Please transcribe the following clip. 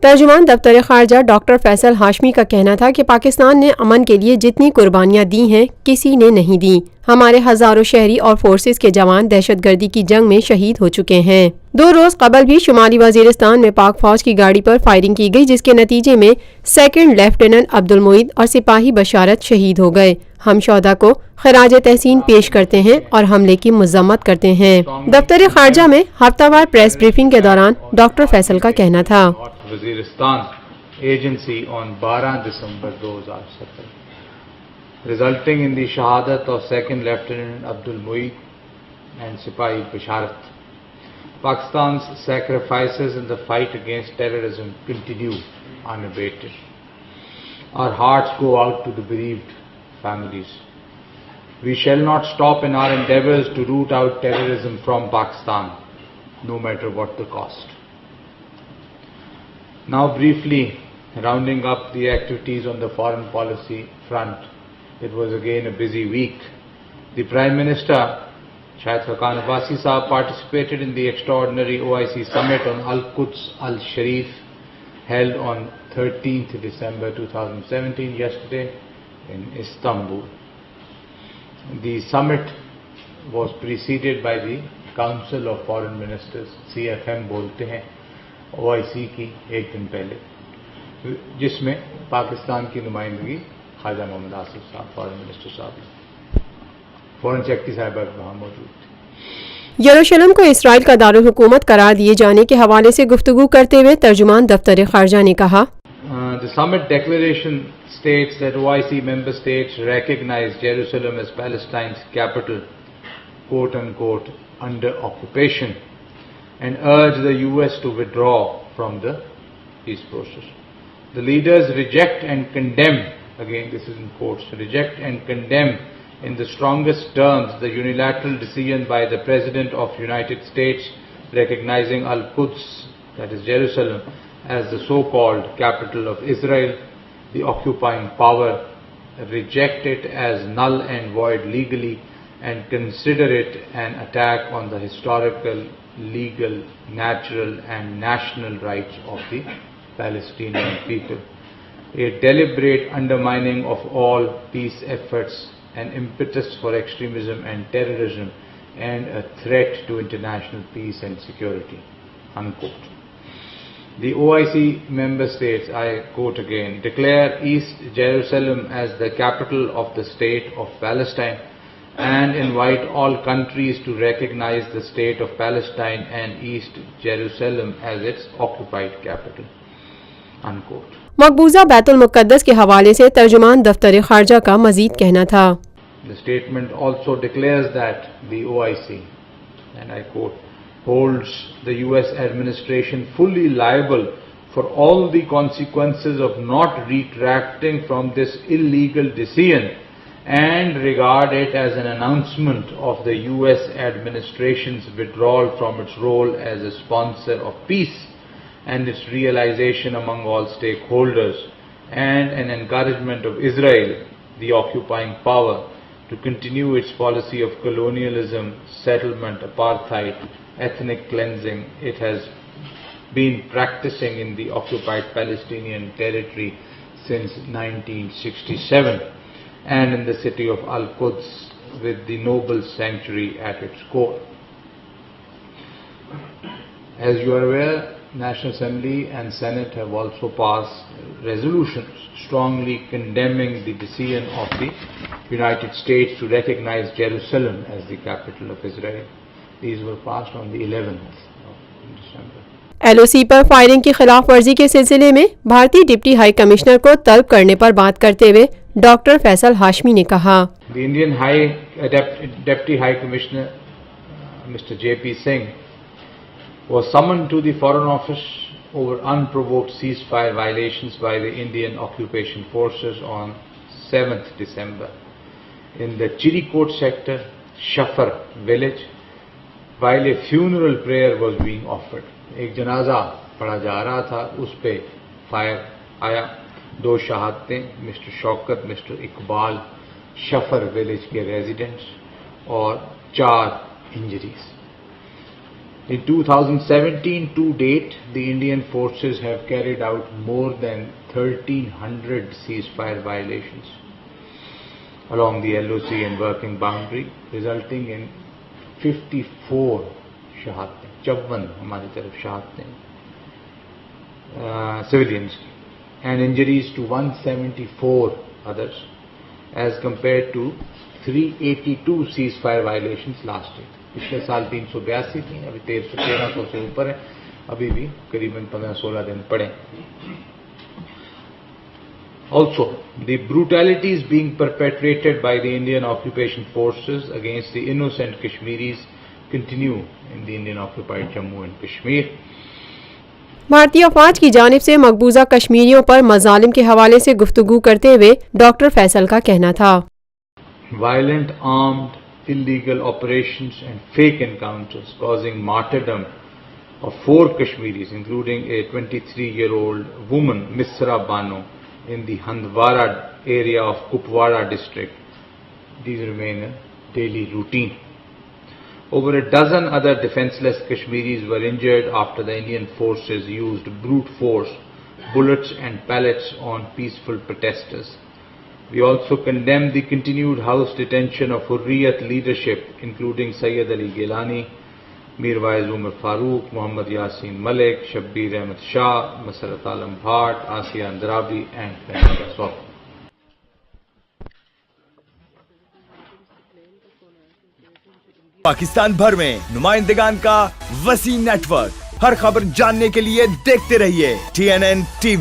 तर्जुमान दफ्तर खारजा डॉक्टर फैसल हाशमी का कहना था कि पाकिस्तान ने अमन के लिए जितनी कुर्बानियां दी हैं किसी ने नहीं दी। हमारे हजारों शहरी और फोर्सेस के जवान दहशतगर्दी की जंग में शहीद हो चुके हैं। 2 रोज कबल भी शुमाली वजीरिस्तान में पाक फौज की गाड़ी पर फायरिंग की गई, जिसके नतीजे में सेकंड लेफ्टिनेंट अब्दुल मुईद और सिपाही बशारत शहीद हो गए। हम शौदा को खराज तहसीन पेश करते हैं और हमले की मजम्मत करते हैं। दफ्तर खारजा में हफ्तावार प्रेस ब्रीफिंग के दौरान डॉक्टर फैसल का कहना था। Waziristan agency on 12 December 2017, resulting in the shahadat of Second Lieutenant Abdul Mueed and Sipahi Basharat. Pakistan's sacrifices in the fight against terrorism continue unabated. Our hearts go out to the bereaved families. We shall not stop in our endeavors to root out terrorism from Pakistan, no matter what the cost. Now briefly rounding up the activities on the foreign policy front, it was again a busy week. The Prime Minister, Shahid Khaqan Abbasi Sahab, participated in the extraordinary OIC summit on Al-Quds Al-Sharif held on 13th December 2017, yesterday in Istanbul. The summit was preceded by the Council of Foreign Ministers, CFM बोलते हैं, OIC की एक दिन पहले, जिसमें पाकिस्तान की नुमाइंदगी ख्वाजा मोहम्मद आसिफ साहब, फॉरेन मिनिस्टर साहब, फॉरेन सेक्रेटरी साहब वहाँ मौजूद थे। यरूशलेम को इसराइल का दारुल हुकूमत करार दिए जाने के हवाले से गुफ्तगू करते हुए तर्जुमान दफ्तर खारजा ने कहा, The summit declaration states that OIC member states recognize Jerusalem as Palestine's capital, quote unquote, under occupation, and urge the US to withdraw from the peace process. The leaders reject and condemn, again this is in quotes, reject and condemn in the strongest terms the unilateral decision by the President of United States recognizing Al-Quds, that is Jerusalem, as the so-called capital of Israel. The occupying power reject it as null and void legally and consider it an attack on the historical, legal, natural and national rights of the Palestinian people, a deliberate undermining of all peace efforts, an impetus for extremism and terrorism, and a threat to international peace and security, unquote. The OIC member states, I quote again, declare East Jerusalem as the capital of the state of Palestine and invite all countries to recognize the state of Palestine and East Jerusalem as its occupied capital, unquote. मकबूजा Betul मुक़द्दस के हवाले से तर्जुमान दफ्तर खारजा का मजीद कहना था। The statement also declares that the OIC, and I quote, holds the US administration fully liable for all the consequences of not retracting from this illegal decision and regard it as an announcement of the US administration's withdrawal from its role as a sponsor of peace and its realization among all stakeholders, and an encouragement of Israel, the occupying power, to continue its policy of colonialism, settlement, apartheid, ethnic cleansing it has been practicing in the occupied Palestinian territory since 1967 and in the city of Al-Quds with the noble sanctuary at its core. As you are aware, National Assembly and Senate have also passed resolutions strongly condemning the decision of the United States to recognize Jerusalem as the capital of Israel. These were passed on the 11th of December. LOC पर firing की खिलाफ वर्जी के सिलसिले में भारतीय deputy high commissioner को तलब करने पर बात करते हुए डॉक्टर फैसल हाशमी ने कहा, The Indian Deputy High Commissioner Mr. J.P. Singh was summoned to the Foreign Office over unprovoked ceasefire violations by the Indian occupation forces on 7th December in the Chirikot sector, Shafar village, while a funeral prayer was being offered. एक जनाजा पढ़ा जा रहा था, उस पे fire आया, 2 शहादतें, mister Shaukat, mister Iqbal, Shafar village के रेजिडेंट्स, और 4 injuries. In 2017 to date, the Indian forces have carried out more than 1,300 ceasefire violations along the LOC and working boundary, resulting in 54 शहादतें, 54 हमारी तरफ शहादतें civilians, and injuries to 174 others, as compared to 382 ceasefire violations last year. पिछले साल 382 थी, अभी 1300 से ऊपर है, अभी भी करीबन 15-16 दिन पड़े. Also, the brutalities being perpetrated by the Indian occupation forces against the innocent Kashmiris continue in the Indian occupied Jammu and Kashmir. भारतीय अफवाज की जानिब से मकबूजा कश्मीरियों पर मजालिम के हवाले से गुफ्तगू करते हुए डॉक्टर फैसल का कहना था. Violent, armed, illegal operations and fake encounters causing martyrdom of 4 Kashmiris, including a 23-year-old woman, Misra Bano, in the Handwara area of Kupwara district. These remain a daily routine. Over a dozen other defenseless Kashmiris were injured after the Indian forces used brute force, bullets and pellets on peaceful protesters. We also condemn the continued house detention of Hurriyat leadership, including Sayyid Ali Gilani, Mirwaiz Umar Farooq, Muhammad Yasin Malik, Shabbir Ahmed Shah, Masarat Alam Bhatt, Asiya Andrabi and Fahmida Sofi. Pakistan भर में नुमाइंदगान का वसी network, हर खबर जानने के लिए देखते रहिए TNN TV।